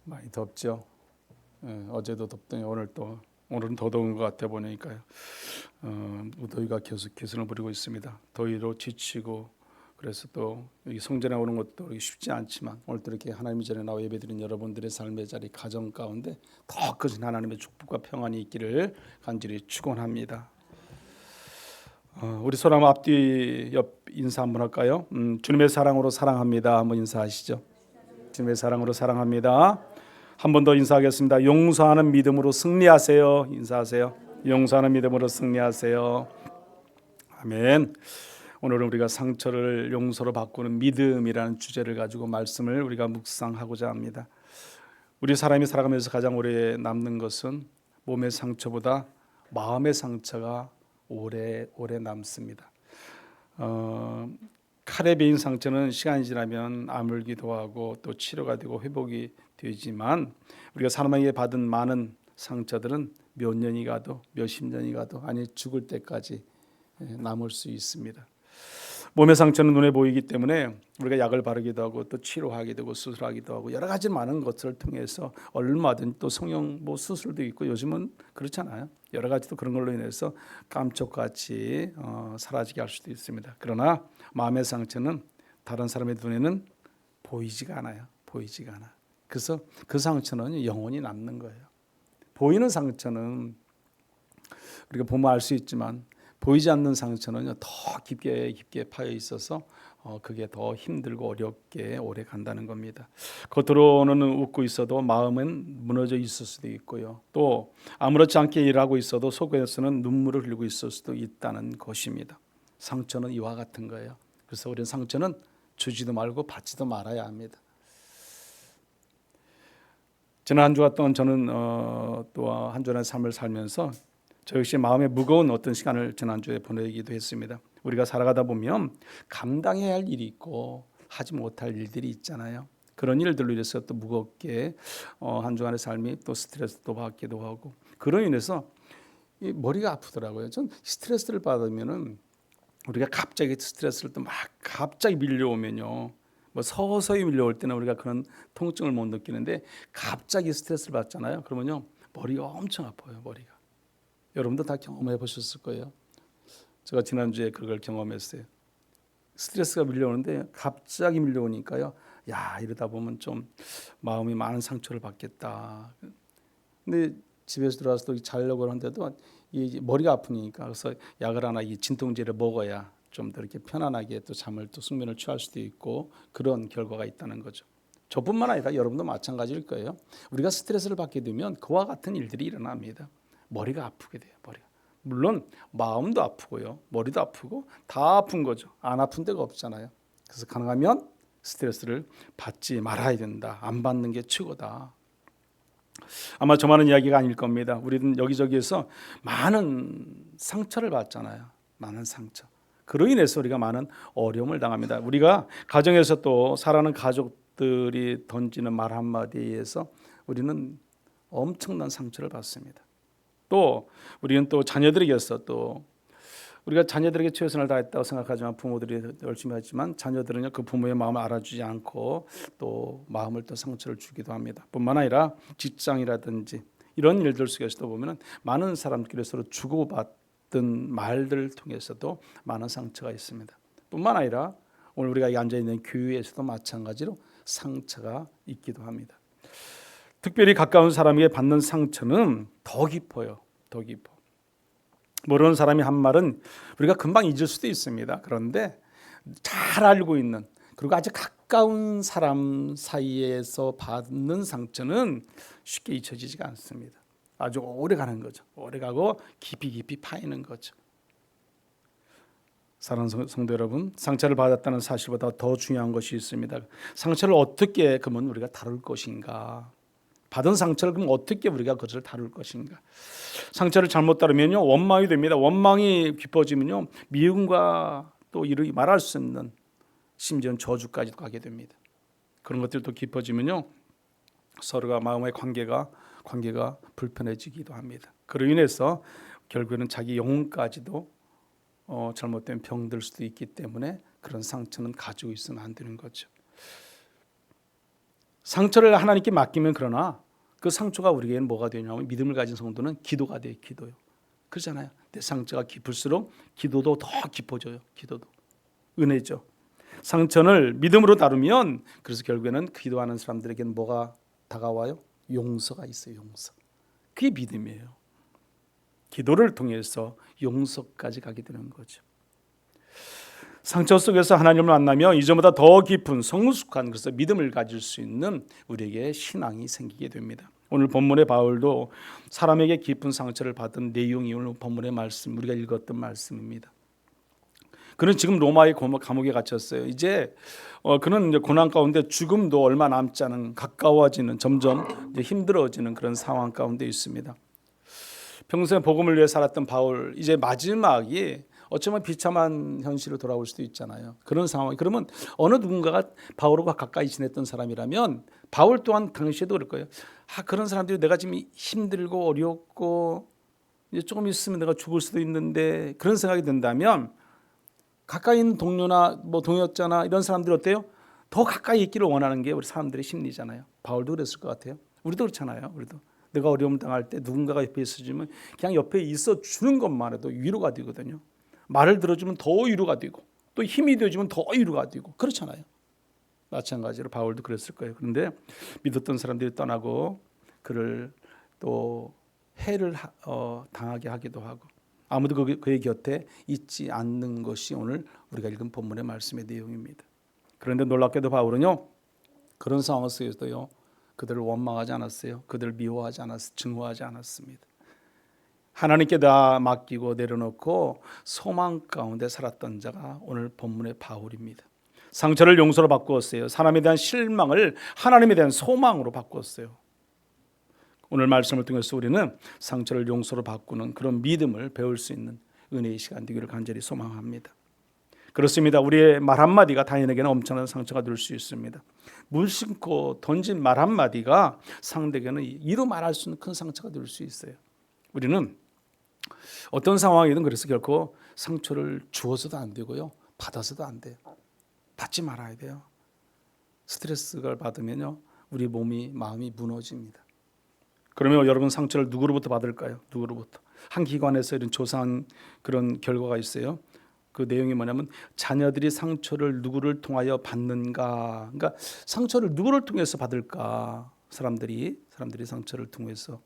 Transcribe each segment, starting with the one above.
많이 덥죠. 어제도 덥더니 오늘은 더 더운 것 같아 보니까요. 무더위가 계속 개선을 부리고 있습니다. 더위로 지치고 그래서 또 여기 성전에 오는 것도 쉽지 않지만 오늘도 이렇게 하나님의 전에 나와 예배드린 여러분들의 삶의 자리 가정 가운데 더 크신 하나님의 축복과 평안이 있기를 간절히 축원합니다. 우리 소람 앞뒤 옆 인사 한번 할까요? 주님의 사랑으로 사랑합니다. 한번 인사하시죠. 주님의 사랑으로 사랑합니다. 한 번 더 인사하겠습니다. 용서하는 믿음으로 승리하세요. 인사하세요. 용서하는 믿음으로 승리하세요. 아멘. 오늘은 우리가 상처를 용서로 바꾸는 믿음이라는 주제를 가지고 말씀을 우리가 묵상하고자 합니다. 우리 사람이 살아가면서 가장 오래 남는 것은 몸의 상처보다 마음의 상처가 오래 남습니다. 칼에 베인 상처는 시간이 지나면 아물기도 하고 또 치료가 되고 회복이 되지만 우리가 사람에게 받은 많은 상처들은 몇 년이 가도 몇십 년이 가도 아니 죽을 때까지 남을 수 있습니다. 몸의 상처는 눈에 보이기 때문에 우리가 약을 바르기도 하고 또 치료하게 되고 수술하기도 하고 여러 가지 많은 것들을 통해서 얼마든 또 성형 수술도 있고 요즘은 그렇잖아요. 여러 가지 또 그런 걸로 인해서 감쪽같이 사라지게 할 수도 있습니다. 그러나 마음의 상처는 다른 사람의 눈에는 보이지가 않아요. 그래서 그 상처는 영원히 남는 거예요. 보이는 상처는 우리가 보면 알 수 있지만 보이지 않는 상처는 더 깊게 파여 있어서 그게 더 힘들고 어렵게 오래 간다는 겁니다. 겉으로는 웃고 있어도 마음은 무너져 있을 수도 있고요. 또 아무렇지 않게 일하고 있어도 속에서는 눈물을 흘리고 있을 수도 있다는 것입니다. 상처는 이와 같은 거예요. 그래서 우리는 상처는 주지도 말고 받지도 말아야 합니다. 지난 한 주간 동안 저는 또 한 주간의 삶을 살면서 저 역시 마음에 무거운 어떤 시간을 지난주에 보내기도 했습니다. 우리가 살아가다 보면 감당해야 할 일이 있고 하지 못할 일들이 있잖아요. 그런 일들로 인해서 또 무겁게 한 주간의 삶이 또 스트레스도 받기도 하고 그로 인해서 이 머리가 아프더라고요. 전 스트레스를 받으면은 우리가 갑자기 스트레스를 또 막 갑자기 밀려오면요. 뭐 서서히 밀려올 때는 우리가 그런 통증을 못 느끼는데 갑자기 스트레스를 받잖아요. 그러면요 머리가 엄청 아파요. 머리가. 여러분도 다 경험해 보셨을 거예요. 제가 지난주에 그걸 경험했어요. 스트레스가 밀려오는데 갑자기 밀려오니까요. 야 이러다 보면 좀 마음이 많은 상처를 받겠다. 근데 집에서 들어와서 또 자려고 하는데도 이 머리가 아프니까 그래서 약을 하나 이 진통제를 먹어야 좀 더 이렇게 편안하게 또 잠을 또 숙면을 취할 수도 있고 그런 결과가 있다는 거죠. 저뿐만 아니라 여러분도 마찬가지일 거예요. 우리가 스트레스를 받게 되면 그와 같은 일들이 일어납니다. 머리가 아프게 돼요. 머리가. 물론 마음도 아프고요. 머리도 아프고 다 아픈 거죠. 안 아픈 데가 없잖아요. 그래서 가능하면 스트레스를 받지 말아야 된다. 안 받는 게 최고다. 아마 저만의 이야기가 아닐 겁니다. 우리는 여기저기에서 많은 상처를 받잖아요. 많은 상처. 그로 인해서 우리가 많은 어려움을 당합니다. 우리가 가정에서 또 사랑하는 가족들이 던지는 말 한마디에 의해서 우리는 엄청난 상처를 받습니다. 또 우리는 또 자녀들에게서 또 우리가 자녀들에게 최선을 다했다고 생각하지만 부모들이 열심히 하지만 자녀들은요 그 부모의 마음을 알아주지 않고 또 마음을 또 상처를 주기도 합니다. 뿐만 아니라 직장이라든지 이런 일들 속에서도 보면은 많은 사람들끼리 서로 주고받던 말들을 통해서도 많은 상처가 있습니다. 뿐만 아니라 오늘 우리가 앉아 있는 교회에서도 마찬가지로 상처가 있기도 합니다. 특별히 가까운 사람에게 받는 상처는 더 깊어요. 더 깊어. 모르는 사람이 한 말은 우리가 금방 잊을 수도 있습니다. 그런데 잘 알고 있는 그리고 아주 가까운 사람 사이에서 받는 상처는 쉽게 잊혀지지가 않습니다. 아주 오래 가는 거죠. 오래 가고 깊이 파이는 거죠. 사랑하는 성도 여러분, 상처를 받았다는 사실보다 더 중요한 것이 있습니다. 상처를 어떻게 그러면 우리가 다룰 것인가? 받은 상처를 그럼 어떻게 우리가 그것을 다룰 것인가? 상처를 잘못 다루면요 원망이 됩니다. 원망이 깊어지면요 미움과 또 이르기 말할 수 없는 심지어는 저주까지도 가게 됩니다. 그런 것들도 깊어지면요 서로가 마음의 관계가 불편해지기도 합니다. 그로 인해서 결국에는 자기 영혼까지도 잘못된 병들 수도 있기 때문에 그런 상처는 가지고 있으면 안 되는 거죠. 상처를 하나님께 맡기면 그러나 그 상처가 우리에게는 뭐가 되냐면 믿음을 가진 성도는 기도가 돼요. 기도요. 그렇잖아요. 내 상처가 깊을수록 기도도 더 깊어져요. 기도도. 은혜죠. 상처를 믿음으로 다루면 그래서 결국에는 기도하는 사람들에게는 뭐가 다가와요? 용서가 있어요. 용서. 그게 믿음이에요. 기도를 통해서 용서까지 가게 되는 거죠. 상처 속에서 하나님을 만나며 이전보다 더 깊은 성숙한 그래서 믿음을 가질 수 있는 우리에게 신앙이 생기게 됩니다. 오늘 본문의 바울도 사람에게 깊은 상처를 받은 내용이 오늘 본문의 말씀 우리가 읽었던 말씀입니다. 그는 지금 로마의 감옥에 갇혔어요. 이제 그는 이제 고난 가운데 죽음도 얼마 남지 않은 가까워지는 점점 이제 힘들어지는 그런 상황 가운데 있습니다. 평생 복음을 위해 살았던 바울 이제 마지막이 어쩌면 비참한 현실로 돌아올 수도 있잖아요. 그런 상황. 그러면 어느 누군가가 바울과 가까이 지냈던 사람이라면 바울 또한 당시에도 그럴 거예요. 그런 사람들이 내가 지금 힘들고 어렵고 이제 조금 있으면 내가 죽을 수도 있는데 그런 생각이 든다면 가까이 있는 동료나 뭐 동역자나 이런 사람들이 어때요? 더 가까이 있기를 원하는 게 우리 사람들의 심리잖아요. 바울도 그랬을 것 같아요. 우리도 그렇잖아요. 우리도 내가 어려움 당할 때 누군가가 옆에 있어주면 그냥 옆에 있어 주는 것만 해도 위로가 되거든요. 말을 들어주면 더 위로가 되고 또 힘이 되어주면 더 위로가 되고 그렇잖아요. 마찬가지로 바울도 그랬을 거예요. 그런데 믿었던 사람들이 떠나고 그를 또 해를 당하게 하기도 하고 아무도 그의 곁에 있지 않는 것이 오늘 우리가 읽은 본문의 말씀의 내용입니다. 그런데 놀랍게도 바울은요. 그런 상황 속에서도요. 그들을 원망하지 않았어요. 그들을 미워하지 않았어요. 증오하지 않았습니다. 하나님께 다 맡기고 내려놓고 소망 가운데 살았던 자가 오늘 본문의 바울입니다. 상처를 용서로 바꾸었어요. 사람에 대한 실망을 하나님에 대한 소망으로 바꾸었어요. 오늘 말씀을 통해서 우리는 상처를 용서로 바꾸는 그런 믿음을 배울 수 있는 은혜의 시간 되기를 간절히 소망합니다. 그렇습니다. 우리의 말 한마디가 타인에게는 엄청난 상처가 될 수 있습니다. 무심코 던진 말 한마디가 상대에게는 이루 말할 수 있는 큰 상처가 될 수 있어요. 우리는 어떤 상황이든 그래서 결코 상처를 주어서도 안 되고요. 받아서도 안 돼요. 받지 말아야 돼요. 스트레스를 받으면요. 우리 몸이 마음이 무너집니다. 그러면 여러분 상처를 누구로부터 받을까요? 누구로부터? 한 기관에서 이런 조사한 그런 결과가 있어요. 그 내용이 뭐냐면 자녀들이 상처를 누구를 통하여 받는가? 그러니까 상처를 누구를 통해서 받을까? 사람들이 상처를 통해서.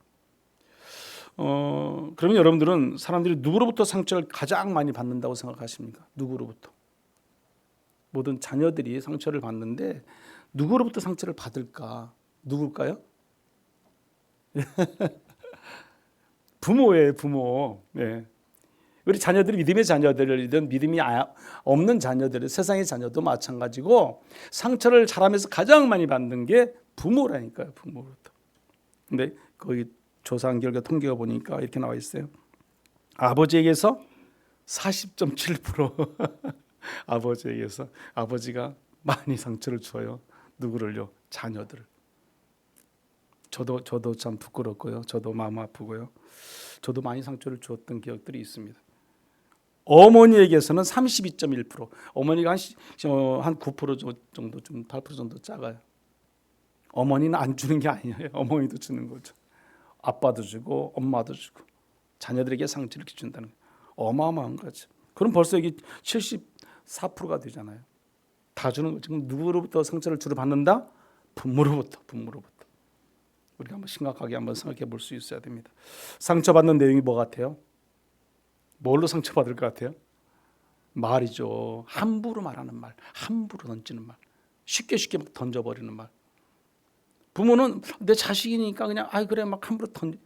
그러면 여러분들은 사람들이 누구로부터 상처를 가장 많이 받는다고 생각하십니까? 누구로부터? 모든 자녀들이 상처를 받는데 누구로부터 상처를 받을까? 누굴까요? 부모예요, 부모. 네. 우리 자녀들이 믿음의 자녀들이든 믿음이 없는 자녀들, 세상의 자녀도 마찬가지고 상처를 자라면서 가장 많이 받는 게 부모라니까요, 부모로부터. 근데 거기 조사한 결과 통계가 보니까 이렇게 나와 있어요. 아버지에게서 40.7% 아버지에게서 아버지가 많이 상처를 줘요. 누구를요? 자녀들을. 저도 참 부끄럽고요. 저도 마음 아프고요. 저도 많이 상처를 주었던 기억들이 있습니다. 어머니에게서는 32.1%. 어머니가 한 9% 정도, 좀 8% 정도 작아요. 어머니는 안 주는 게 아니에요. 어머니도 주는 거죠. 아빠도 주고 엄마도 주고 자녀들에게 상처를 이렇게 준다는 거예요. 어마어마한 거죠. 그럼 벌써 이게 74%가 되잖아요. 다 주는 거죠. 지금 누구로부터 상처를 주로 받는다? 부모로부터. 우리가 한번 심각하게 한번 생각해 볼 수 있어야 됩니다. 상처받는 내용이 뭐 같아요? 뭘로 상처받을 것 같아요? 말이죠. 함부로 말하는 말, 함부로 던지는 말, 쉽게 막 던져버리는 말. 부모는 내 자식이니까 그냥 그래 막 함부로 던져.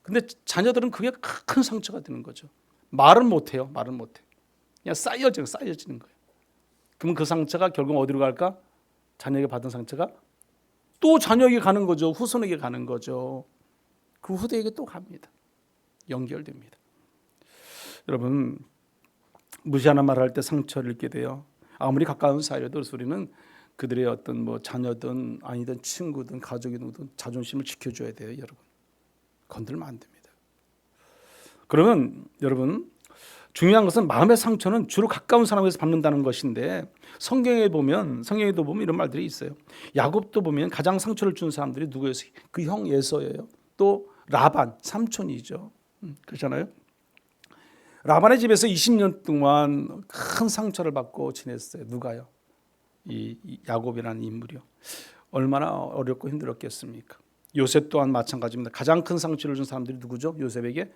근데 자녀들은 그게 큰 상처가 되는 거죠. 말은 못해요. 그냥 쌓여지는 거예요. 그럼 그 상처가 결국 어디로 갈까? 자녀에게 받은 상처가 또 자녀에게 가는 거죠. 후손에게 가는 거죠. 그 후대에게 또 갑니다. 연결됩니다. 여러분 무시하는 말을 할 때 상처를 입게 돼요. 아무리 가까운 사이라도 우리는 그들의 어떤 뭐 자녀든 아니든 친구든 가족이든 자존심을 지켜줘야 돼요. 여러분 건들면 안 됩니다. 그러면 여러분 중요한 것은 마음의 상처는 주로 가까운 사람에서 받는다는 것인데 성경에도 보면 이런 말들이 있어요. 야곱도 보면 가장 상처를 준 사람들이 누구였어요? 그 형 에서예요. 또 라반 삼촌이죠. 그렇잖아요. 라반의 집에서 20년 동안 큰 상처를 받고 지냈어요. 누가요? 이 야곱이라는 인물이요. 얼마나 어렵고 힘들었겠습니까? 요셉 또한 마찬가지입니다. 가장 큰 상처를 준 사람들이 누구죠? 요셉에게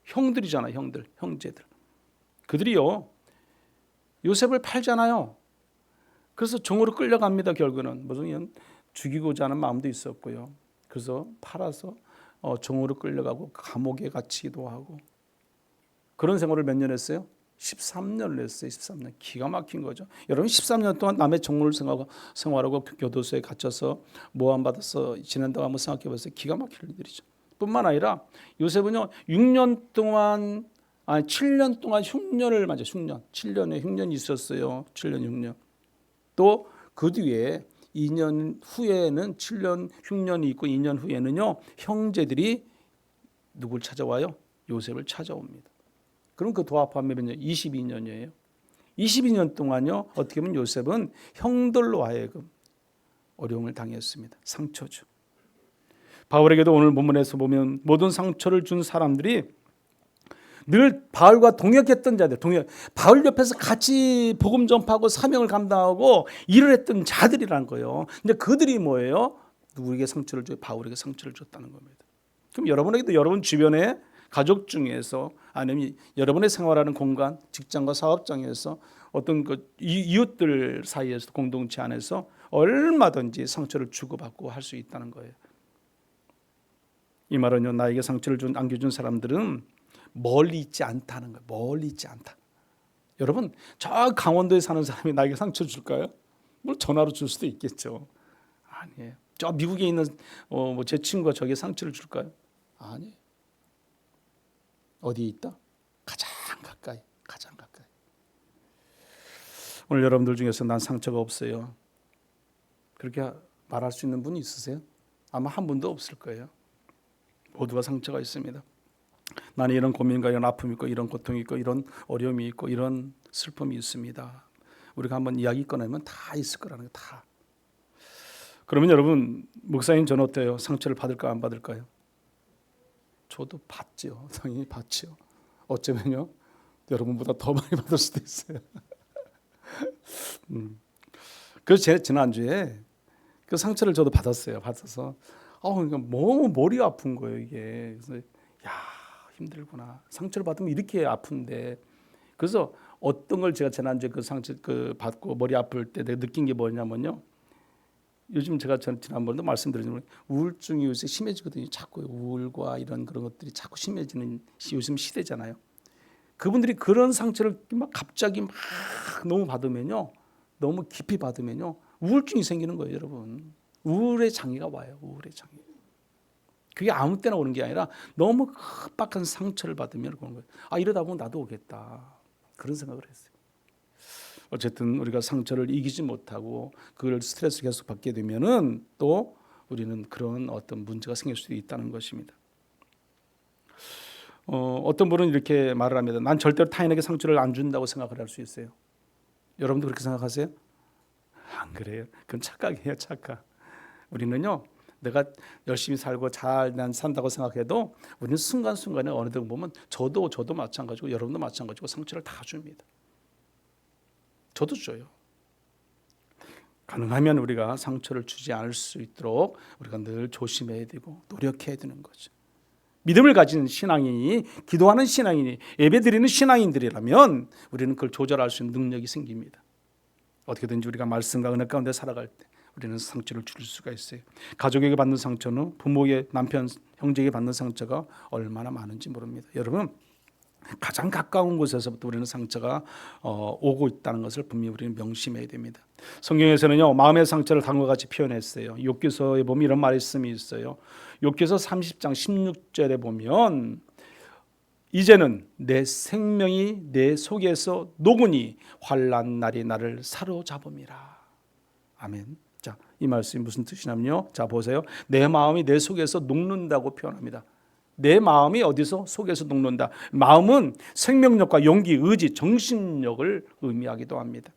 형들이잖아요. 형제들. 그들이요 요셉을 팔잖아요. 그래서 종으로 끌려갑니다. 결국은 무슨 죽이고자 하는 마음도 있었고요. 그래서 팔아서 종으로 끌려가고 감옥에 갇히기도 하고 그런 생활을 몇 년 했어요? 13년을 했어요. 13년. 기가 막힌 거죠. 여러분 13년 동안 남의 종을 생활하고 교도소에 갇혀서 모함받아서 지낸다고 한번 생각해 보세요. 기가 막힐 일들이죠. 뿐만 아니라 요셉은요 6년 동안 7년 동안 흉년을 맞아. 7년의 흉년이 있었어요. 7년 흉년. 또 그 뒤에 2년 후에는 7년 흉년이 있고 2년 후에는요 형제들이 누굴 찾아와요? 요셉을 찾아옵니다. 그럼 그 도합하면 몇 년? 22년이에요. 22년 동안요 어떻게 보면 요셉은 형들로 하여금 어려움을 당했습니다. 상처죠. 바울에게도 오늘 본문에서 보면 모든 상처를 준 사람들이 늘 바울과 동역했던 자들, 바울 옆에서 같이 복음 전파하고 사명을 감당하고 일을 했던 자들이라는 거예요. 근데 그들이 뭐예요? 누구에게 상처를 줘요? 바울에게 상처를 줬다는 겁니다. 그럼 여러분에게도 여러분 주변에 가족 중에서 아니면 여러분의 생활하는 공간, 직장과 사업장에서 어떤 그 이웃들 사이에서 공동체 안에서 얼마든지 상처를 주고받고 할 수 있다는 거예요. 이 말은요 나에게 상처를 안겨준 사람들은 멀리 있지 않다는 거예요. 멀리 있지 않다. 여러분 저 강원도에 사는 사람이 나에게 상처 줄까요? 뭘 전화로 줄 수도 있겠죠. 아니에요. 저 미국에 있는 제 친구가 저에게 상처를 줄까요? 아니에요. 어디에 있다? 가장 가까이. 오늘 여러분들 중에서 난 상처가 없어요. 그렇게 말할 수 있는 분이 있으세요? 아마 한 분도 없을 거예요. 모두가 상처가 있습니다. 나는 이런 고민과 이런 아픔이 있고 이런 고통이 있고 이런 어려움이 있고 이런 슬픔이 있습니다. 우리가 한번 이야기 꺼내면 다 있을 거라는 거 다. 그러면 여러분 목사님 저는 어때요? 상처를 받을까 안 받을까요? 저도 받죠. 당연히 받죠. 어쩌면요 여러분보다 더 많이 받을 수도 있어요. 그래서 지난주에 그 상처를 저도 받았어요. 받아서 그러니까 너무 머리가 아픈 거예요 이게. 그래서 야 힘들구나. 상처를 받으면 이렇게 아픈데. 그래서 어떤 걸 제가 지난주에 그 상처 받고 머리 아플 때 내가 느낀 게 뭐냐면요. 요즘 제가 지난번에도 말씀드렸지만 우울증이 요새 심해지거든요. 자꾸 우울과 이런 그런 것들이 자꾸 심해지는 요즘 시대잖아요. 그분들이 그런 상처를 막 갑자기 막 너무 받으면요. 너무 깊이 받으면요. 우울증이 생기는 거예요, 여러분. 우울의 장애가 와요. 우울의 장애. 그게 아무 때나 오는 게 아니라 너무 급박한 상처를 받으면 그런 거예요. 이러다 보면 나도 오겠다. 그런 생각을 했어요. 어쨌든 우리가 상처를 이기지 못하고 그걸 스트레스를 계속 받게 되면은 또 우리는 그런 어떤 문제가 생길 수도 있다는 것입니다. 어떤 분은 이렇게 말을 합니다. 난 절대로 타인에게 상처를 안 준다고 생각을 할 수 있어요. 여러분도 그렇게 생각하세요? 안 그래요. 그건 착각이에요. 착각. 우리는요. 내가 열심히 살고 잘 난 산다고 생각해도 우리는 순간순간에 어느 정 보면 저도 마찬가지고 여러분도 마찬가지고 상처를 다 줍니다. 저도 줘요. 가능하면 우리가 상처를 주지 않을 수 있도록 우리가 늘 조심해야 되고 노력해야 되는 거죠. 믿음을 가진 신앙인이 기도하는 신앙인이 예배드리는 신앙인들이라면 우리는 그걸 조절할 수 있는 능력이 생깁니다. 어떻게든지 우리가 말씀과 은혜 가운데 살아갈 때 우리는 상처를 줄 수가 있어요. 가족에게 받는 상처는 부모에게 남편, 형제에게 받는 상처가 얼마나 많은지 모릅니다. 여러분 가장 가까운 곳에서부터 우리는 상처가 오고 있다는 것을 분명히 우리는 명심해야 됩니다. 성경에서는요 마음의 상처를 다음과 같이 표현했어요. 욥기서에 보면 이런 말씀이 있어요. 욥기서 30장 16절에 보면 이제는 내 생명이 내 속에서 녹으니 환난 날이 나를 사로잡음이라. 아멘. 자, 이 말씀이 무슨 뜻이냐면요. 자 보세요. 내 마음이 내 속에서 녹는다고 표현합니다. 내 마음이 어디서 속에서 녹는다. 마음은 생명력과 용기, 의지, 정신력을 의미하기도 합니다.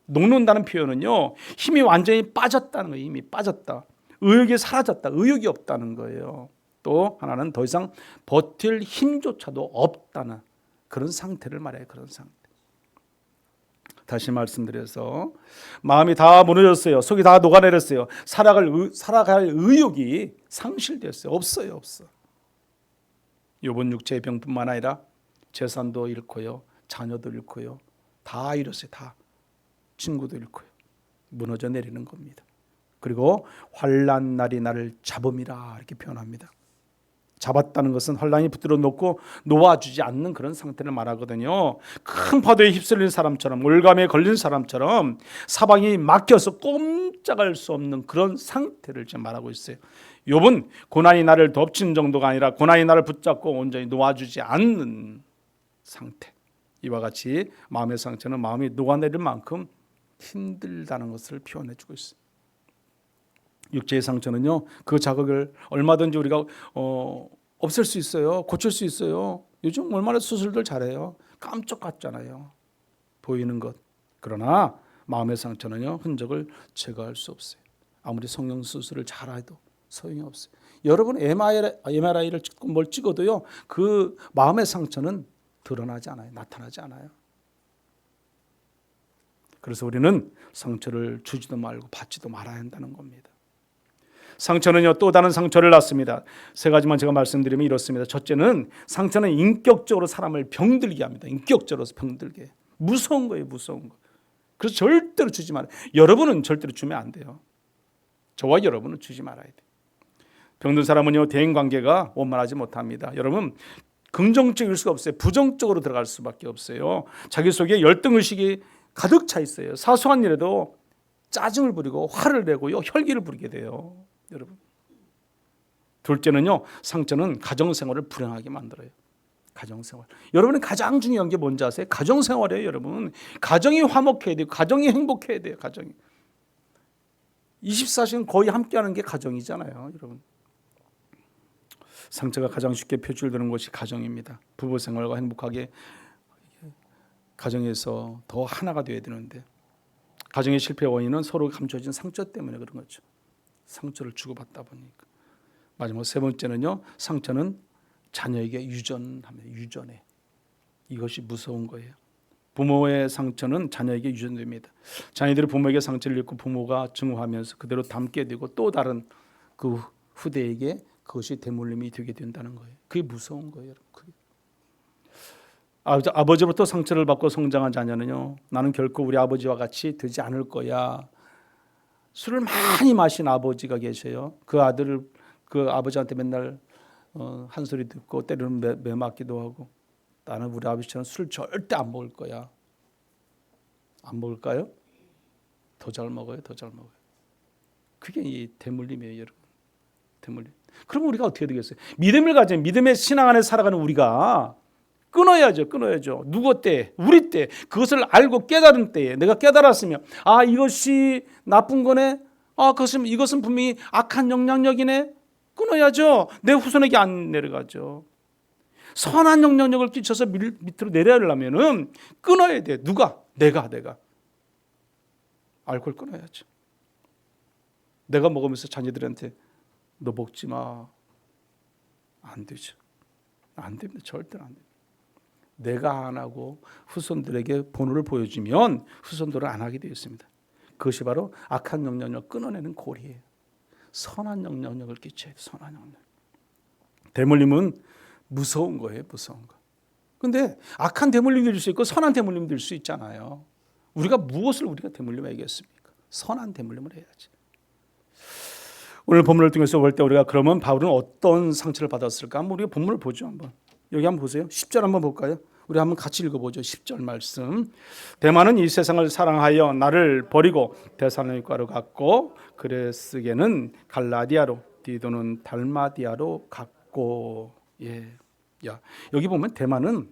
녹는다는 표현은요, 힘이 완전히 빠졌다는 거예요. 힘이 빠졌다. 의욕이 사라졌다. 의욕이 없다는 거예요. 또 하나는 더 이상 버틸 힘조차도 없다는 그런 상태를 말해요. 그런 상태. 다시 말씀드려서 마음이 다 무너졌어요. 속이 다 녹아내렸어요. 살아갈 의욕이 상실됐어요. 없어요. 없어. 욥은 육체의 병뿐만 아니라 재산도 잃고요. 자녀도 잃고요. 다 잃었어요. 다. 친구도 잃고요. 무너져 내리는 겁니다. 그리고 환난 날이 나를 잡음이라 이렇게 표현합니다. 잡았다는 것은 환난이 붙들어 놓고 놓아주지 않는 그런 상태를 말하거든요. 큰 파도에 휩쓸린 사람처럼, 올감에 걸린 사람처럼 사방이 막혀서 꼼짝할 수 없는 그런 상태를 지금 말하고 있어요. 욥은 고난이 나를 덮친 정도가 아니라 고난이 나를 붙잡고 온전히 놓아주지 않는 상태. 이와 같이 마음의 상처는 마음이 녹아내릴 만큼 힘들다는 것을 표현해주고 있어요. 육체의 상처는요, 그 자극을 얼마든지 우리가 없앨 수 있어요. 고칠 수 있어요. 요즘 얼마나 수술들 잘해요. 깜짝 같잖아요. 보이는 것. 그러나 마음의 상처는요, 흔적을 제거할 수 없어요. 아무리 성형 수술을 잘해도 소용이 없어요. 여러분 MRI를 찍고 뭘 찍어도요, 그 마음의 상처는 드러나지 않아요. 나타나지 않아요. 그래서 우리는 상처를 주지도 말고 받지도 말아야 한다는 겁니다. 상처는요, 또 다른 상처를 낳습니다. 세 가지만 제가 말씀드리면 이렇습니다. 첫째는 상처는 인격적으로 사람을 병들게 합니다. 인격적으로 병들게. 무서운 거예요. 무서운 거. 그래서 절대로 주지 말아요. 여러분은 절대로 주면 안 돼요. 저와 여러분은 주지 말아야 돼요. 병든 사람은요, 대인관계가 원만하지 못합니다. 여러분, 긍정적일 수가 없어요. 부정적으로 들어갈 수밖에 없어요. 자기 속에 열등의식이 가득 차 있어요. 사소한 일에도 짜증을 부리고 화를 내고요, 혈기를 부리게 돼요. 여러분. 둘째는요, 상처는 가정생활을 불행하게 만들어요. 가정생활. 여러분이 가장 중요한 게 뭔지 아세요? 가정생활이에요, 여러분. 가정이 화목해야 돼요. 가정이 행복해야 돼요. 가정이. 24시간 거의 함께하는 게 가정이잖아요, 여러분. 상처가 가장 쉽게 표출되는 것이 가정입니다. 부부생활과 행복하게 가정에서 더 하나가 되어야 되는데, 가정의 실패의 원인은 서로 감춰진 상처 때문에 그런 거죠. 상처를 주고받다 보니까. 마지막 세 번째는요, 상처는 자녀에게 유전합니다. 유전해. 이것이 무서운 거예요. 부모의 상처는 자녀에게 유전됩니다. 자녀들이 부모에게 상처를 입고 부모가 증오하면서 그대로 담게 되고 또 다른 그 후대에게 그것이 대물림이 되게 된다는 거예요. 그게 무서운 거예요. 그게. 아버지로부터 상처를 받고 성장한 자녀는요, 나는 결코 우리 아버지와 같이 되지 않을 거야. 술을 많이 마신 아버지가 계셔요. 그 아들을 그 아버지한테 맨날 한 소리 듣고 때로는 매맞기도 하고, 나는 우리 아버지처럼 술 절대 안 먹을 거야. 안 먹을까요? 더 잘 먹어요. 더 잘 먹어요. 그게 이 대물림이에요, 여러분. 대물림. 그럼 우리가 어떻게 되겠어요? 믿음을 가진, 믿음의 신앙 안에 살아가는 우리가 끊어야죠. 끊어야죠. 누구 때? 우리 때. 그것을 알고 깨달은 때에 내가 깨달았으면, 아, 이것이 나쁜 거네. 아, 이것은 분명히 악한 영향력이네. 끊어야죠. 내 후손에게 안 내려가죠. 선한 영향력을 끼쳐서 밑으로 내려가려면은 끊어야 돼. 누가? 내가. 알코올 끊어야죠. 내가 먹으면서 자녀들한테 너 먹지 마. 안 되죠. 안 됩니다. 절대로 안 됩니다. 내가 안 하고 후손들에게 본호를 보여주면 후손들은 안 하게 되어 있습니다. 그것이 바로 악한 영향력을 끊어내는 고리예요. 선한 영향력을 끼쳐야 돼요. 선한 영향력. 대물림은 무서운 거예요. 무서운 거. 그런데 악한 대물림이 될 수 있고 선한 대물림이 될 수 있잖아요. 무엇을 우리가 대물림하겠습니까? 선한 대물림을 해야지. 오늘 본문을 통해서 볼 때 우리가 그러면 바울은 어떤 상처를 받았을까? 한번 우리가 본문을 보죠. 한번. 여기 한번 보세요. 10절 한번 볼까요? 우리 한번 같이 읽어보죠. 10절 말씀. 대만은 이 세상을 사랑하여 나를 버리고 데살로니가로 갔고 그레스게는 갈라디아로 디도는 달마디아로 갔고. 예. 야, 여기 보면 대만은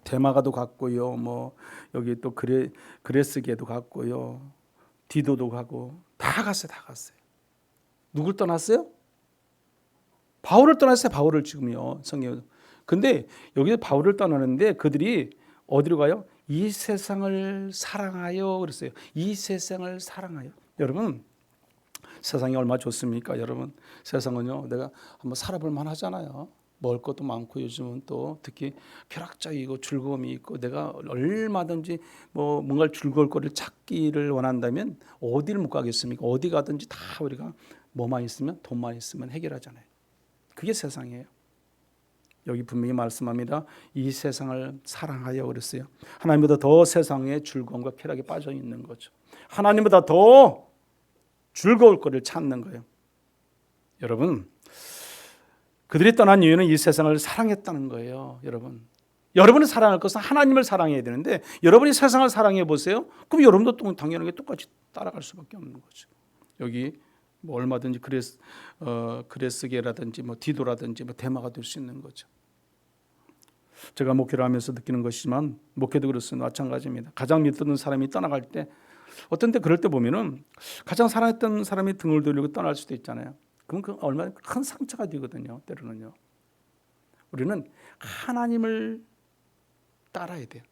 대마가도 갔고요. 뭐 여기 또 그레스게도 갔고요. 디도도 가고 다 갔어요. 다 갔어요. 누굴 떠났어요? 바울을 떠났어요. 바울을 지금요. 성경. 근데 여기서 바울을 떠나는데 그들이 어디로 가요? 이 세상을 사랑하여 그랬어요. 이 세상을 사랑하여. 여러분, 세상이 얼마나 좋습니까? 여러분, 세상은요, 내가 한번 살아볼 만하잖아요. 먹을 것도 많고 요즘은 또 특히 쾌락적이고 즐거움이 있고 내가 얼마든지 뭐 뭔가 즐거울 거를 찾기를 원한다면 어디를 못 가겠습니까? 어디 가든지 다 우리가 뭐만 있으면 돈만 있으면 해결하잖아요. 그게 세상이에요. 여기 분명히 말씀합니다. 이 세상을 사랑하여 그랬어요. 하나님보다 더 세상에 즐거움과 쾌락에 빠져 있는 거죠. 하나님보다 더 즐거울 거를 찾는 거예요. 여러분, 그들이 떠난 이유는 이 세상을 사랑했다는 거예요. 여러분이 사랑할 것은 하나님을 사랑해야 되는데 여러분이 세상을 사랑해 보세요. 그럼 여러분도 당연하게 똑같이 따라갈 수밖에 없는 거죠. 여기 뭐 얼마든지 그레스계라든지 뭐 디도라든지 뭐 대마가 될 수 있는 거죠. 제가 목회를 하면서 느끼는 것이지만 목회도 그렇습니다. 마찬가지입니다. 가장 믿던 사람이 떠나갈 때 어떤 때 그럴 때 보면은 가장 사랑했던 사람이 등을 돌리고 떠날 수도 있잖아요. 그럼 그 얼마나 큰 상처가 되거든요. 때로는요. 우리는 하나님을 따라야 돼요.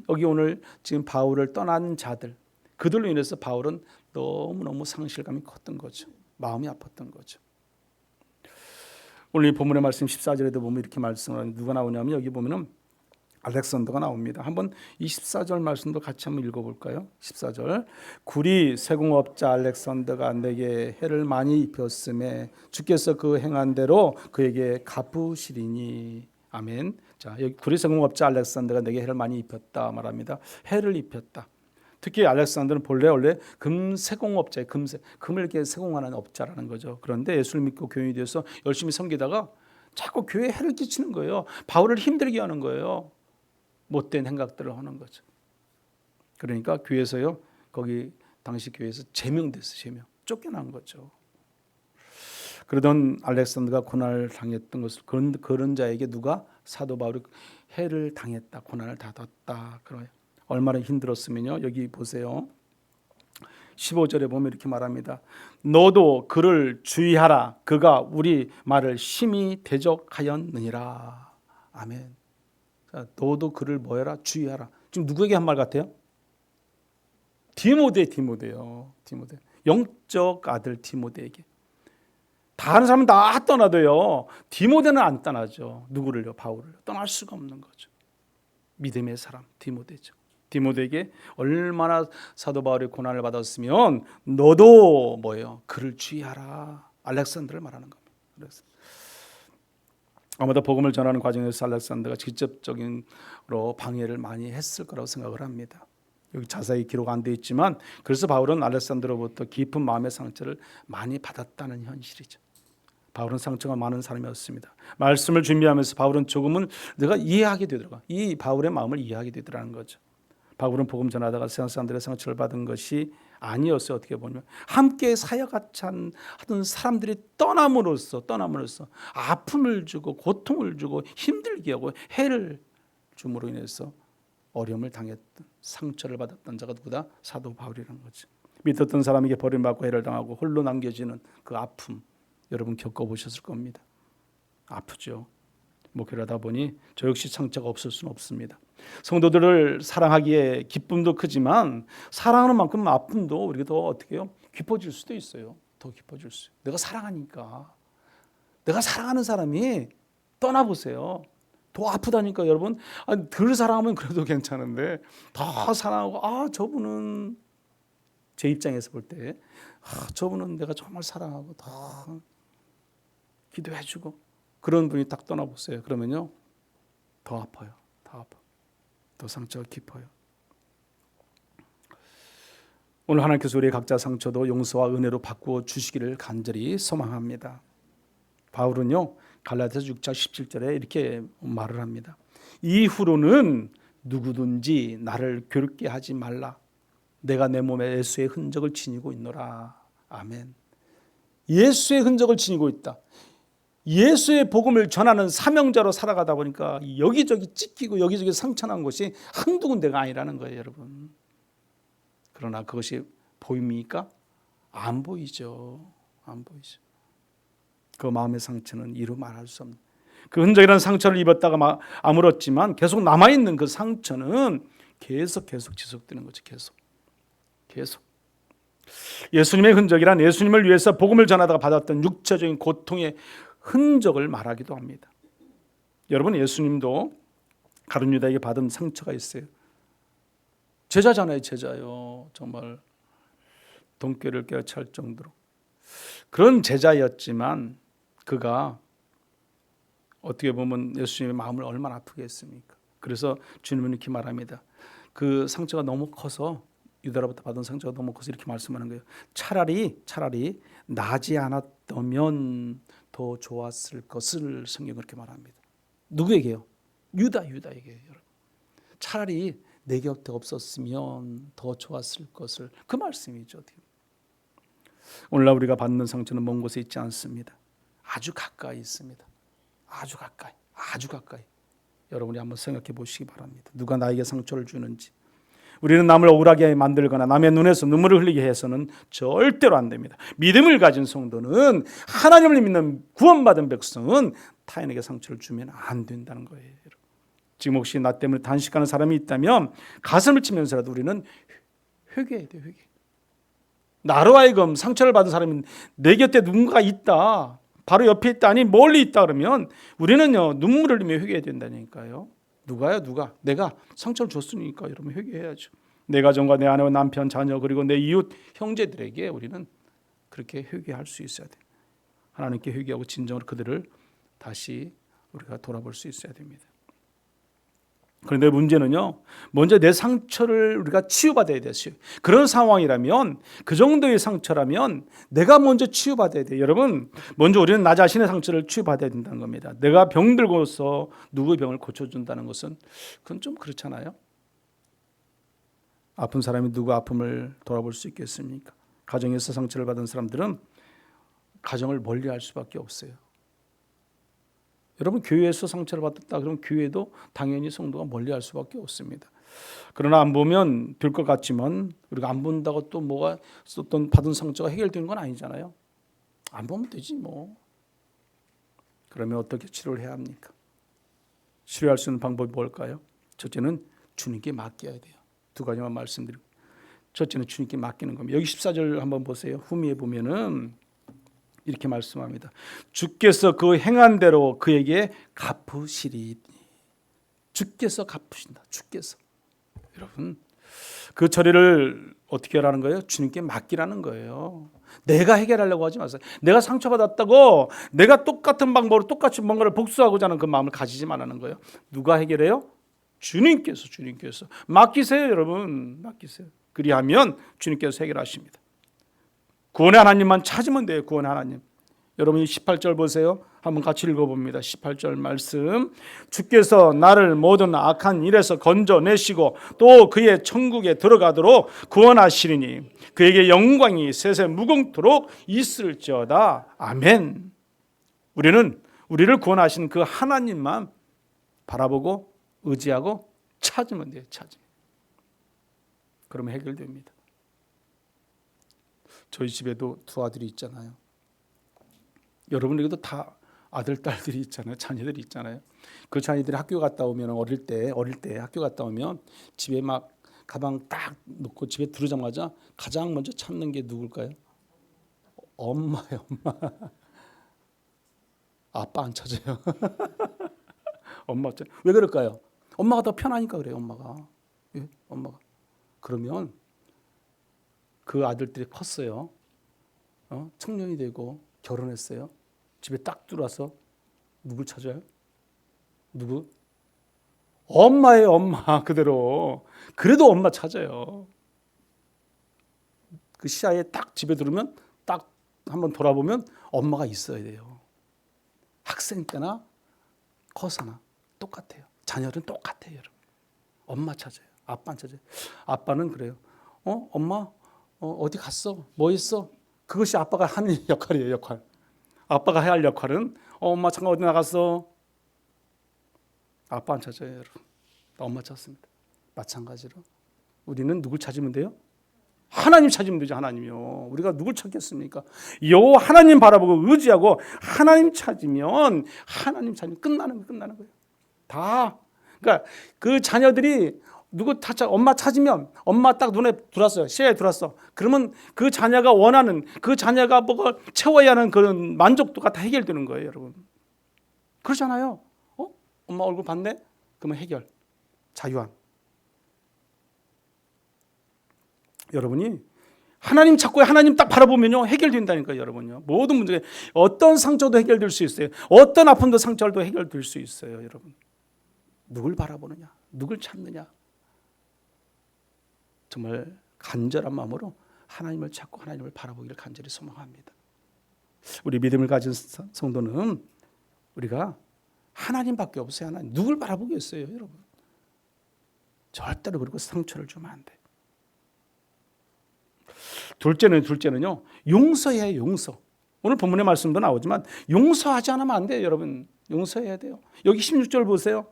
여기 오늘 지금 바울을 떠난 자들, 그들로 인해서 바울은 너무너무 상실감이 컸던 거죠. 마음이 아팠던 거죠. 오늘 이 본문의 말씀 14절에도 보면 이렇게 말씀을 하는 누가 나오냐면 여기 보면은 알렉산더가 나옵니다. 한번 이 14절 말씀도 같이 한번 읽어볼까요? 14절 구리 세공업자 알렉산더가 내게 해를 많이 입혔음에 주께서 그 행한 대로 그에게 갚으시리니 아멘. 자, 여기 구리 세공업자 알렉산더가 내게 해를 많이 입혔다 말합니다. 해를 입혔다. 특히 알렉산더는 본래 원래 금세공업자예요. 금을 이렇게 세공하는 업자라는 거죠. 그런데 예수를 믿고 교인이 되어서 열심히 섬기다가 자꾸 교회에 해를 끼치는 거예요. 바울을 힘들게 하는 거예요. 못된 생각들을 하는 거죠. 그러니까 교회에서요, 거기 당시 교회에서 제명됐어요. 쫓겨난 거죠. 그러던 알렉산더가 고난을 당했던 것을 그런 자에게 누가 사도 바울이 해를 당했다, 고난을 받았다. 그래요. 얼마나 힘들었으면요. 여기 보세요. 15절에 보면 이렇게 말합니다. 너도 그를 주의하라. 그가 우리 말을 심히 대적하였느니라. 아멘. 자, 너도 그를 뭐해라? 주의하라. 지금 누구에게 한 말 같아요? 디모데요. 영적 아들 디모데에게. 다른 사람은 다 떠나도요. 디모데는 안 떠나죠. 누구를요? 바울을 떠날 수가 없는 거죠. 믿음의 사람 디모데죠. 디모데에게 얼마나 사도 바울이 고난을 받았으면 너도 뭐예요? 그를 주의하라. 알렉산더를 말하는 겁니다. 그래서 아마도 복음을 전하는 과정에서 알렉산더가 직접적인로 방해를 많이 했을 거라고 생각을 합니다. 여기 자세히 기록 안 되어 있지만 그래서 바울은 알렉산더로부터 깊은 마음의 상처를 많이 받았다는 현실이죠. 바울은 상처가 많은 사람이었습니다. 말씀을 준비하면서 바울은 조금은 내가 이해하게 되더라고요. 이 바울의 마음을 이해하게 되더라는 거죠. 바울은 복음 전하다가 세상 사람들의 상처를 받은 것이 아니었어요. 어떻게 보면 함께 사역같이 하던 사람들이 떠남으로써 아픔을 주고 고통을 주고 힘들게 하고 해를 줌으로 인해서 어려움을 당했던 상처를 받았던 자가 누구다? 사도 바울이라는 거죠. 믿었던 사람에게 버림받고 해를 당하고 홀로 남겨지는 그 아픔 여러분 겪어보셨을 겁니다. 아프죠. 목회를 하다 보니 저 역시 상처가 없을 수는 없습니다. 성도들을 사랑하기에 기쁨도 크지만 사랑하는 만큼 아픔도 우리가 더 어떻게 해요? 깊어질 수도 있어요. 더 깊어질 수. 내가 사랑하니까. 내가 사랑하는 사람이 떠나보세요. 더 아프다니까 여러분. 덜 사랑하면 그래도 괜찮은데 더 사랑하고 저분은 제 입장에서 볼 때 저분은 내가 정말 사랑하고 더 기도해주고 그런 분이 딱 떠나보세요. 그러면요 더 아파요. 더 상처가 깊어요. 오늘 하나님께서 우리 각자 상처도 용서와 은혜로 바꾸어 주시기를 간절히 소망합니다. 바울은요 갈라디아서 6장 17절에 이렇게 말을 합니다. 이후로는 누구든지 나를 괴롭게 하지 말라. 내가 내 몸에 예수의 흔적을 지니고 있노라. 아멘. 예수의 흔적을 지니고 있다. 예수의 복음을 전하는 사명자로 살아가다 보니까 여기저기 찢기고 여기저기 상처난 것이 한두 군데가 아니라는 거예요, 여러분. 그러나 그것이 보입니까? 안 보이죠. 그 마음의 상처는 이루 말할 수 없는, 그 흔적이라는 상처를 입었다가 아물었지만 계속 남아있는 그 상처는 계속 지속되는 거죠. 계속. 예수님의 흔적이란 예수님을 위해서 복음을 전하다가 받았던 육체적인 고통의 흔적을 말하기도 합니다. 여러분, 예수님도 가룟 유다에게 받은 상처가 있어요. 제자잖아요. 제자요. 정말 돈꾀를 깨어찰 정도로 그런 제자였지만 그가 어떻게 보면 예수님의 마음을 얼마나 아프게 했습니까? 그래서 주님은 이렇게 말합니다. 그 상처가 너무 커서, 유다로부터 받은 상처가 너무 커서 이렇게 말씀하는 거예요. 차라리 나지 않았다면 더 좋았을 것을 성경은 그렇게 말합니다. 누구에게요? 유다에게요. 여러분. 차라리 내 곁에 없었으면 더 좋았을 것을, 그 말씀이죠. 오늘날 우리가 받는 상처는 먼 곳에 있지 않습니다. 아주 가까이 있습니다. 아주 가까이. 여러분이 한번 생각해 보시기 바랍니다. 누가 나에게 상처를 주는지. 우리는 남을 억울하게 만들거나 남의 눈에서 눈물을 흘리게 해서는 절대로 안 됩니다. 믿음을 가진 성도는, 하나님을 믿는 구원받은 백성은 타인에게 상처를 주면 안 된다는 거예요. 지금 혹시 나 때문에 단식하는 사람이 있다면 가슴을 치면서라도 우리는 회개해야 돼요. 회개. 나로 하여금 상처를 받은 사람이 내 곁에 누군가 있다, 바로 옆에 있다, 아니 멀리 있다 그러면 우리는요 눈물을 흘리며 회개해야 된다니까요. 누가? 내가 상처를 줬으니까 여러분 회개해야죠. 내 가정과 내 아내와 남편, 자녀, 그리고 내 이웃, 형제들에게 우리는 그렇게 회개할 수 있어야 돼요. 하나님께 회개하고 진정으로 그들을 다시 우리가 돌아볼 수 있어야 됩니다. 그런데 문제는요, 먼저 내 상처를 우리가 치유받아야 됐어요. 그런 상황이라면, 그 정도의 상처라면 내가 먼저 치유받아야 돼요. 여러분, 먼저 우리는 나 자신의 상처를 치유받아야 된다는 겁니다. 내가 병들고서 누구의 병을 고쳐준다는 것은 그건 좀 그렇잖아요. 아픈 사람이 누구 아픔을 돌아볼 수 있겠습니까? 가정에서 상처를 받은 사람들은 가정을 멀리할 수밖에 없어요. 여러분, 교회에서 상처를 받았다 그러면 교회도 당연히 성도가 멀리할 수밖에 없습니다. 그러나 안 보면 될 것 같지만 우리가 안 본다고 또 뭐가 어떤 받은 상처가 해결되는 건 아니잖아요. 안 보면 되지 뭐. 그러면 어떻게 치료를 해야 합니까? 치료할 수 있는 방법이 뭘까요? 첫째는 주님께 맡겨야 돼요. 두 가지만 말씀드리고, 첫째는 주님께 맡기는 겁니다. 여기 14절 한번 보세요. 후미에 보면은 이렇게 말씀합니다. 주께서 그 행한 대로 그에게 갚으시리. 주께서 갚으신다. 주께서. 여러분, 그 처리를 어떻게 하라는 거예요? 주님께 맡기라는 거예요. 내가 해결하려고 하지 마세요. 내가 상처받았다고 내가 똑같은 방법으로 똑같이 뭔가를 복수하고자 하는 그 마음을 가지지 말라는 거예요. 누가 해결해요? 주님께서. 맡기세요, 여러분. 맡기세요. 그리하면 주님께서 해결하십니다. 구원의 하나님만 찾으면 돼요. 구원의 하나님. 여러분이 18절 보세요. 한번 같이 읽어봅니다. 18절 말씀. 주께서 나를 모든 악한 일에서 건져내시고 또 그의 천국에 들어가도록 구원하시리니 그에게 영광이 세세 무궁토록 있을지어다. 아멘. 우리는 우리를 구원하신 그 하나님만 바라보고 의지하고 찾으면 돼요. 찾으면. 그러면 해결됩니다. 저희 집에도 두 아들이 있잖아요. 여러분에게도 다 아들, 딸들이 있잖아요. 자녀들이 있잖아요. 그 자녀들이 학교 갔다 오면 어릴 때 학교 갔다 오면 집에 막 가방 딱 놓고 집에 들어오자마자 가장 먼저 찾는 게 누굴까요? 엄마예요, 엄마. 아빠 안 찾아요. 엄마. 왜 그럴까요? 엄마가 더 편하니까 그래요, 엄마가. 예? 엄마가. 그러면 그 아들들이 컸어요. 청년이 되고 결혼했어요. 집에 딱 들어와서 누굴 찾아요? 누구? 엄마예요, 엄마. 그대로. 그래도 엄마 찾아요. 그 시야에 딱 집에 들어오면 딱 한번 돌아보면 엄마가 있어야 돼요. 학생 때나 커서나 똑같아요. 자녀는 똑같아요, 여러분. 엄마 찾아요. 아빠 안 찾아요. 아빠는 그래요. 엄마? 어디 갔어? 뭐 했어? 그것이 아빠가 하는 역할이에요, 역할. 아빠가 해야 할 역할은 엄마 잠깐 어디 나갔어? 아빠 안 찾아요, 여러분. 엄마 찾습니다. 마찬가지로 우리는 누굴 찾으면 돼요? 하나님 찾으면 되죠. 하나님이요. 우리가 누굴 찾겠습니까? 요 하나님 바라보고 의지하고 하나님 찾으면 끝나는 거예요. 다. 그러니까 그 자녀들이 엄마 찾으면 엄마 딱 눈에 들어왔어요. 시야에 들어왔어. 그러면 그 자녀가 원하는, 그 자녀가 뭐가 채워야 하는 그런 만족도가 다 해결되는 거예요, 여러분. 그렇잖아요. 엄마 얼굴 봤네? 그러면 해결. 자유함. 여러분이 하나님 찾고 하나님 딱 바라보면요, 해결된다니까요, 여러분요. 모든 문제, 어떤 상처도 해결될 수 있어요. 어떤 아픔도 상처도 해결될 수 있어요, 여러분. 누굴 바라보느냐, 누굴 찾느냐. 정말 간절한 마음으로 하나님을 찾고 하나님을 바라보기를 간절히 소망합니다. 우리 믿음을 가진 성도는 우리가 하나님밖에 없어요. 하나님. 누굴 바라보겠어요, 여러분. 절대로 그리고 상처를 주면 안 돼. 둘째는요, 용서해야 용서. 오늘 본문의 말씀도 나오지만 용서하지 않으면 안 돼요, 여러분. 용서해야 돼요. 여기 16절 보세요.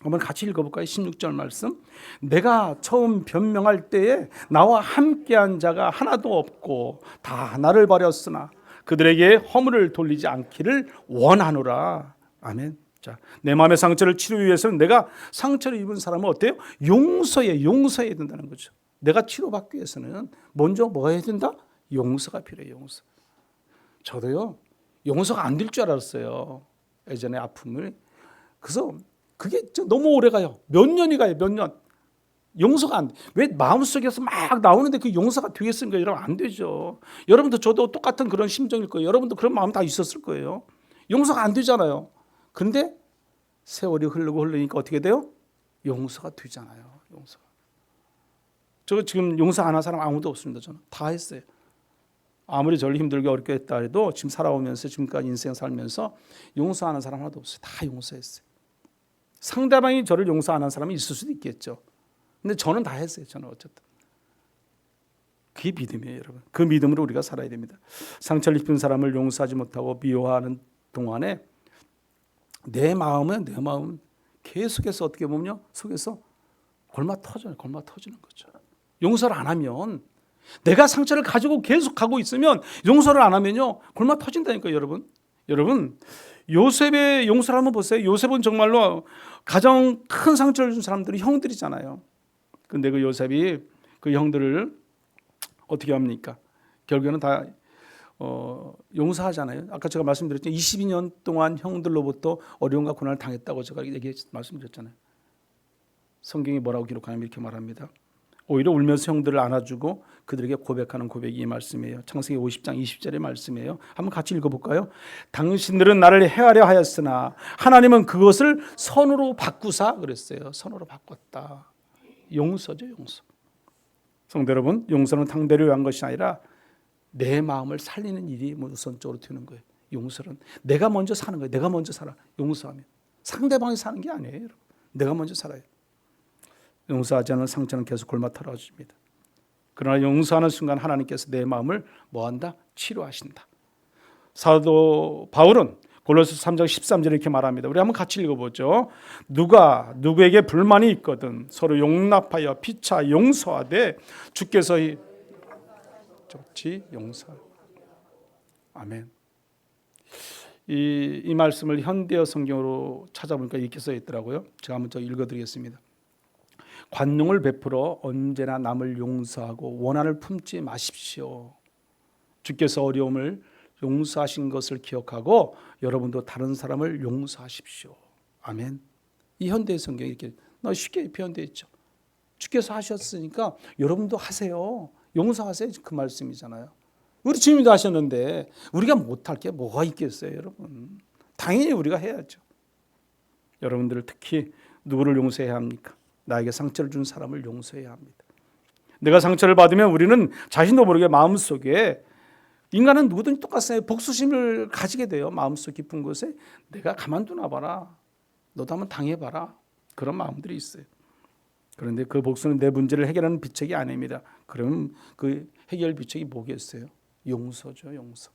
한번 같이 읽어볼까요? 16절 말씀. 내가 처음 변명할 때에 나와 함께한 자가 하나도 없고 다 나를 버렸으나 그들에게 허물을 돌리지 않기를 원하노라. 아멘. 자, 내 마음의 상처를 치료하기 위해서는 내가 상처를 입은 사람은 어때요? 용서해야 된다는 거죠. 내가 치료받기 위해서는 먼저 뭐 해야 된다? 용서가 필요해요. 용서. 저도요, 용서가 안 될 줄 알았어요. 예전에 아픔을. 그래서 그게 너무 오래 가요. 몇 년이 가요. 몇 년. 용서가 안 돼. 왜 마음속에서 막 나오는데 그 용서가 되겠습니까? 여러분, 안 되죠. 여러분도 저도 똑같은 그런 심정일 거예요. 여러분도 그런 마음 다 있었을 거예요. 용서가 안 되잖아요. 그런데 세월이 흐르니까 어떻게 돼요? 용서가 되잖아요. 용서가. 저 지금 용서 안 한 사람 아무도 없습니다. 저는 다 했어요. 아무리 저를 힘들게 어렵게 했다 해도 지금 살아오면서 지금까지 인생 살면서 용서하는 사람 하나도 없어요. 다 용서했어요. 상대방이 저를 용서 안 한 사람이 있을 수도 있겠죠. 근데 저는 다 했어요. 저는 어쨌든. 그게 믿음이에요, 여러분. 그 믿음으로 우리가 살아야 됩니다. 상처를 입힌 사람을 용서하지 못하고 미워하는 동안에 내 마음은 계속해서 어떻게 보면요, 속에서 골마 터지는 거죠. 용서를 안 하면, 내가 상처를 가지고 계속 가고 있으면 용서를 안 하면요, 골마 터진다니까요, 여러분. 여러분, 요셉의 용서를 한번 보세요. 요셉은 정말로 가장 큰 상처를 준 사람들이 형들이잖아요. 근데 그 요셉이 그 형들을 어떻게 합니까? 결국에는 다 용서하잖아요. 아까 제가 말씀드렸죠. 22년 동안 형들로부터 어려움과 고난을 당했다고 제가 말씀드렸잖아요. 성경이 뭐라고 기록하냐면 이렇게 말합니다. 오히려 울면서 형들을 안아주고 그들에게 고백하는 고백이 이 말씀이에요. 창세기 50장 20절의 말씀이에요. 한번 같이 읽어볼까요? 당신들은 나를 헤아려 하였으나 하나님은 그것을 선으로 바꾸사 그랬어요. 선으로 바꿨다. 용서죠, 용서. 성도 여러분, 용서는 상대를 위한 것이 아니라 내 마음을 살리는 일이 우선적으로 되는 거예요. 용서는 내가 먼저 사는 거예요. 내가 먼저 살아. 용서하면 상대방이 사는 게 아니에요, 여러분. 내가 먼저 살아요. 용서하지 않은 상처는 계속 골마 털어집니다. 그러나 용서하는 순간 하나님께서 내 마음을 뭐한다? 치료하신다. 사도 바울은 골로새 3장 13절에 이렇게 말합니다. 우리 한번 같이 읽어보죠. 누가 누구에게 불만이 있거든 서로 용납하여 피차 용서하되 주께서 좋지 용서. 아멘. 이 말씀을 현대어 성경으로 찾아보니까 이렇게 써 있더라고요. 제가 한번 읽어드리겠습니다. 관용을 베풀어 언제나 남을 용서하고 원한을 품지 마십시오. 주께서 어려움을 용서하신 것을 기억하고 여러분도 다른 사람을 용서하십시오. 아멘. 이 현대 성경이 이렇게 쉽게 표현되어 있죠. 주께서 하셨으니까 여러분도 하세요. 용서하세요. 그 말씀이잖아요. 우리 주님도 하셨는데 우리가 못할 게 뭐가 있겠어요, 여러분. 당연히 우리가 해야죠. 여러분들 특히 누구를 용서해야 합니까? 나에게 상처를 준 사람을 용서해야 합니다. 내가 상처를 받으면 우리는 자신도 모르게 마음속에, 인간은 누구든 똑같아요. 복수심을 가지게 돼요. 마음속 깊은 곳에 내가 가만두나 봐라. 너도 한번 당해봐라. 그런 마음들이 있어요. 그런데 그 복수는 내 문제를 해결하는 비책이 아닙니다. 그럼 그 해결 비책이 뭐겠어요? 용서죠, 용서.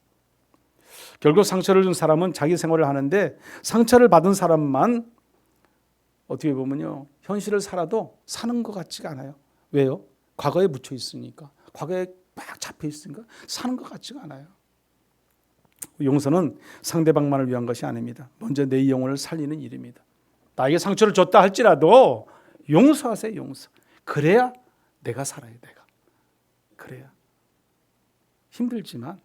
결국 상처를 준 사람은 자기 생활을 하는데 상처를 받은 사람만 어떻게 보면요, 현실을 살아도 사는 것 같지가 않아요. 왜요? 과거에 묻혀 있으니까. 과거에 막 잡혀 있으니까 사는 것 같지가 않아요. 용서는 상대방만을 위한 것이 아닙니다. 먼저 내 영혼을 살리는 일입니다. 나에게 상처를 줬다 할지라도 용서하세요. 용서. 그래야 내가 살아요. 내가. 그래야. 힘들지만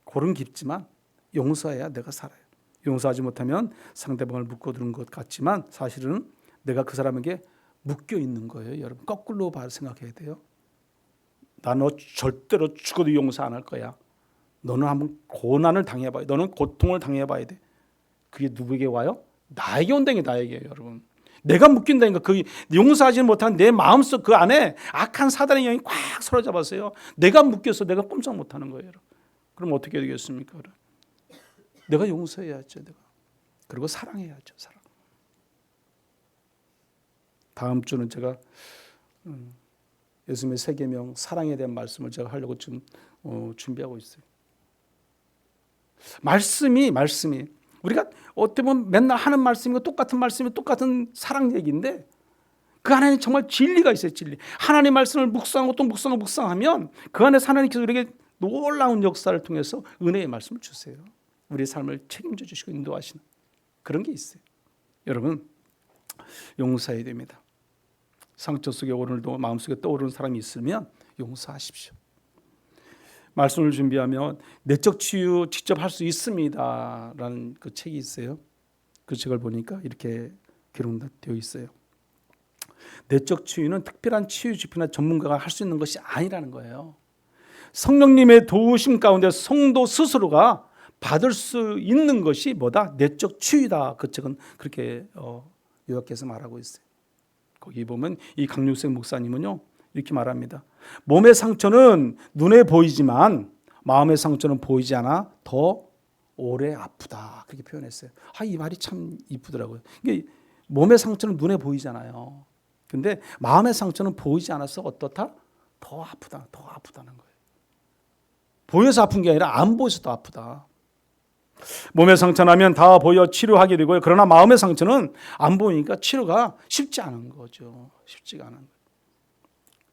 골은 깊지만 용서해야 내가 살아요. 용서하지 못하면 상대방을 묶어두는 것 같지만 사실은 내가 그 사람에게 묶여 있는 거예요. 여러분 거꾸로 생각해야 돼요. 나 너 절대로 죽어도 용서 안 할 거야. 너는 한번 고난을 당해봐야 돼. 너는 고통을 당해봐야 돼. 그게 누구에게 와요? 나에게 온다는 게 나에게요. 여러분. 내가 묶인다니까. 그 용서하지 못한 내 마음속 그 안에 악한 사단의 영이 꽉 사로잡았어요. 내가 묶여서 내가 꼼짝 못하는 거예요. 여러분. 그럼 어떻게 되겠습니까? 여러분? 내가 용서해야죠. 내가. 그리고 사랑해야죠. 사랑. 다음 주는 제가 예수님의 세계명 사랑에 대한 말씀을 제가 하려고 지금 준비하고 있어요. 말씀이 우리가 어떻게 보면 맨날 하는 말씀이고 똑같은 말씀이 똑같은 사랑 얘기인데 그 안에 정말 진리가 있어요. 진리. 하나님 말씀을 묵상하고 또 묵상하면 그 안에서 하나님께서 우리에게 놀라운 역사를 통해서 은혜의 말씀을 주세요. 우리의 삶을 책임져 주시고 인도하시는 그런 게 있어요. 여러분 용서해야 됩니다. 상처 속에 오늘도 마음속에 떠오르는 사람이 있으면 용서하십시오. 말씀을 준비하면 내적 치유 직접 할 수 있습니다라는 그 책이 있어요. 그 책을 보니까 이렇게 기록되어 있어요. 내적 치유는 특별한 치유 집회나 전문가가 할 수 있는 것이 아니라는 거예요. 성령님의 도우심 가운데 성도 스스로가 받을 수 있는 것이 뭐다? 내적 치유다. 그 책은 그렇게 요약해서 말하고 있어요. 거기 보면 이 강육생 목사님은요 이렇게 말합니다. 몸의 상처는 눈에 보이지만 마음의 상처는 보이지 않아 더 오래 아프다. 그렇게 표현했어요. 이 말이 참 이쁘더라고요. 이게 몸의 상처는 눈에 보이잖아요. 근데 마음의 상처는 보이지 않아서 어떻다? 더 아프다. 더 아프다는 거예요. 보여서 아픈 게 아니라 안 보여서 더 아프다. 몸의 상처나면 다 보여 치료하게 되고요. 그러나 마음의 상처는 안 보이니까 치료가 쉽지 않은 거죠. 쉽지가 않은 거예요.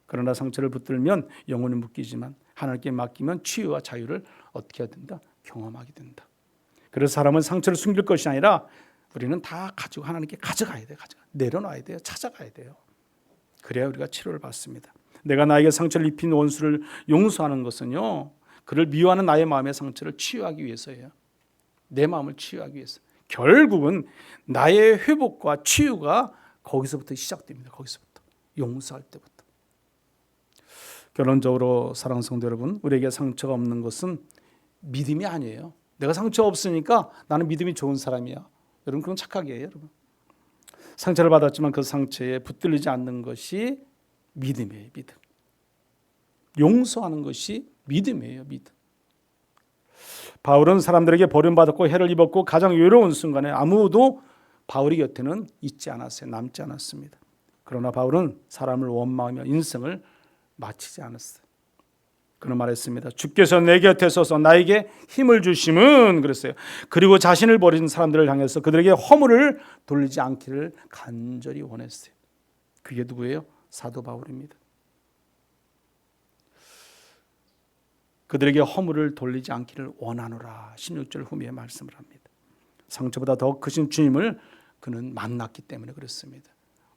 그러나 상처를 붙들면 영혼이 묶이지만 하나님께 맡기면 치유와 자유를 어떻게 해야 된다? 경험하게 된다. 그래서 사람은 상처를 숨길 것이 아니라 우리는 다 가지고 하나님께 가져가야 돼요. 내려놔야 돼요. 찾아가야 돼요. 그래야 우리가 치료를 받습니다. 내가 나에게 상처를 입힌 원수를 용서하는 것은요. 그를 미워하는 나의 마음의 상처를 치유하기 위해서예요. 내 마음을 치유하기 위해서. 결국은 나의 회복과 치유가 거기서부터 시작됩니다. 거기서부터. 용서할 때부터. 결론적으로 사랑하는 성도 여러분, 우리에게 상처가 없는 것은 믿음이 아니에요. 내가 상처가 없으니까 나는 믿음이 좋은 사람이야. 여러분 그건 착각이에요. 여러분. 상처를 받았지만 그 상처에 붙들리지 않는 것이 믿음이에요. 믿음. 용서하는 것이 믿음이에요. 믿음. 바울은 사람들에게 버림받았고 해를 입었고 가장 외로운 순간에 아무도 바울의 곁에는 있지 않았어요. 남지 않았습니다. 그러나 바울은 사람을 원망하며 인생을 마치지 않았어요. 그는 말했습니다. 주께서 내 곁에 서서 나에게 힘을 주심은 그랬어요. 그리고 자신을 버린 사람들을 향해서 그들에게 허물을 돌리지 않기를 간절히 원했어요. 그게 누구예요? 사도 바울입니다. 그들에게 허물을 돌리지 않기를 원하노라. 16절 후미에 말씀을 합니다. 상처보다 더 크신 주님을 그는 만났기 때문에 그렇습니다.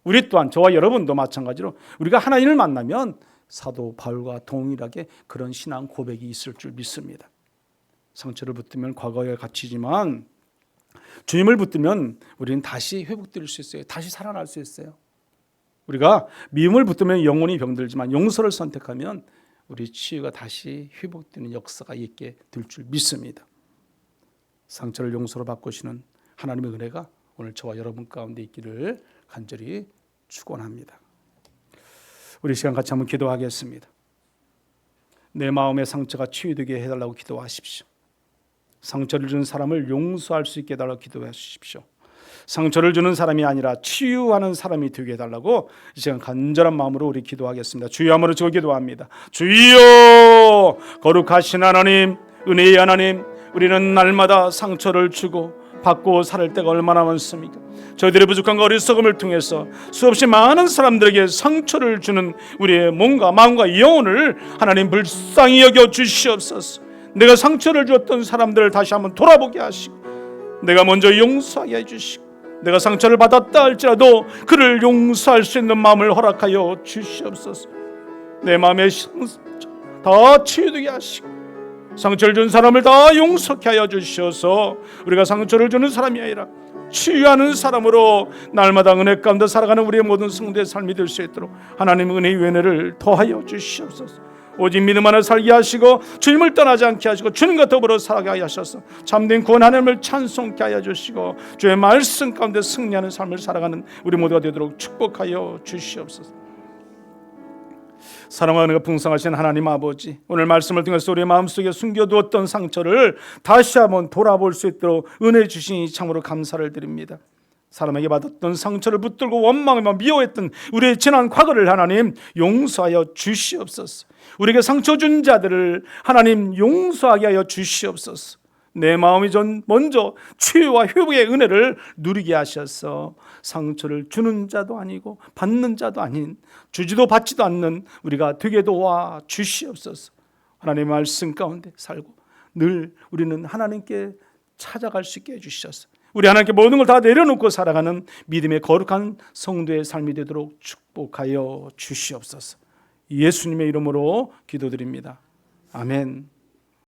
우리 또한 저와 여러분도 마찬가지로 우리가 하나님을 만나면 사도 바울과 동일하게 그런 신앙 고백이 있을 줄 믿습니다. 상처를 붙들면 과거에 갇히지만 주님을 붙들면 우리는 다시 회복될 수 있어요. 다시 살아날 수 있어요. 우리가 미움을 붙들면 영혼이 병들지만 용서를 선택하면 우리 치유가 다시 회복되는 역사가 있게 될 줄 믿습니다. 상처를 용서로 바꾸시는 하나님의 은혜가 오늘 저와 여러분 가운데 있기를 간절히 축원합니다. 우리 시간 같이 한번 기도하겠습니다. 내 마음의 상처가 치유되게 해달라고 기도하십시오. 상처를 주는 사람을 용서할 수 있게 해달라고 기도하십시오. 상처를 주는 사람이 아니라 치유하는 사람이 되게 해달라고 이 시간 간절한 마음으로 우리 기도하겠습니다. 주여 한번 외쳐 기도합니다. 주여 거룩하신 하나님, 은혜의 하나님, 우리는 날마다 상처를 주고 받고 살을 때가 얼마나 많습니까? 저희들의 부족함과 어리석음을 통해서 수없이 많은 사람들에게 상처를 주는 우리의 몸과 마음과 영혼을 하나님 불쌍히 여겨 주시옵소서. 내가 상처를 주었던 사람들을 다시 한번 돌아보게 하시고 내가 먼저 용서하게 해주시고 내가 상처를 받았다 할지라도 그를 용서할 수 있는 마음을 허락하여 주시옵소서. 내 마음의 상처 다 치유되게 하시고 상처를 준 사람을 다 용서케 하여 주셔서 우리가 상처를 주는 사람이 아니라 치유하는 사람으로 날마다 은혜 가운데 살아가는 우리의 모든 성도의 삶이 될 수 있도록 하나님의 은혜의 은혜를 더하여 주시옵소서. 오직 믿음 안에 살게 하시고 주님을 떠나지 않게 하시고 주님과 더불어 살아가게 하셔서 참된 구원 하나님을 찬송케 하여 주시고 주의 말씀 가운데 승리하는 삶을 살아가는 우리 모두가 되도록 축복하여 주시옵소서. 사랑과 은혜가 풍성하신 하나님 아버지, 오늘 말씀을 통해서 우리의 마음속에 숨겨두었던 상처를 다시 한번 돌아볼 수 있도록 은혜 주시니 참으로 감사를 드립니다. 사람에게 받았던 상처를 붙들고 원망하며 미워했던 우리의 지난 과거를 하나님 용서하여 주시옵소서. 우리에게 상처 준 자들을 하나님 용서하게 하여 주시옵소서. 내 마음이 먼저 치유와 회복의 은혜를 누리게 하셔서 상처를 주는 자도 아니고 받는 자도 아닌 주지도 받지도 않는 우리가 되게 도와 주시옵소서. 하나님의 말씀 가운데 살고 늘 우리는 하나님께 찾아갈 수 있게 해주셔서 우리 하나님께 모든 걸 다 내려놓고 살아가는 믿음의 거룩한 성도의 삶이 되도록 축복하여 주시옵소서. 예수님의 이름으로 기도드립니다. 아멘.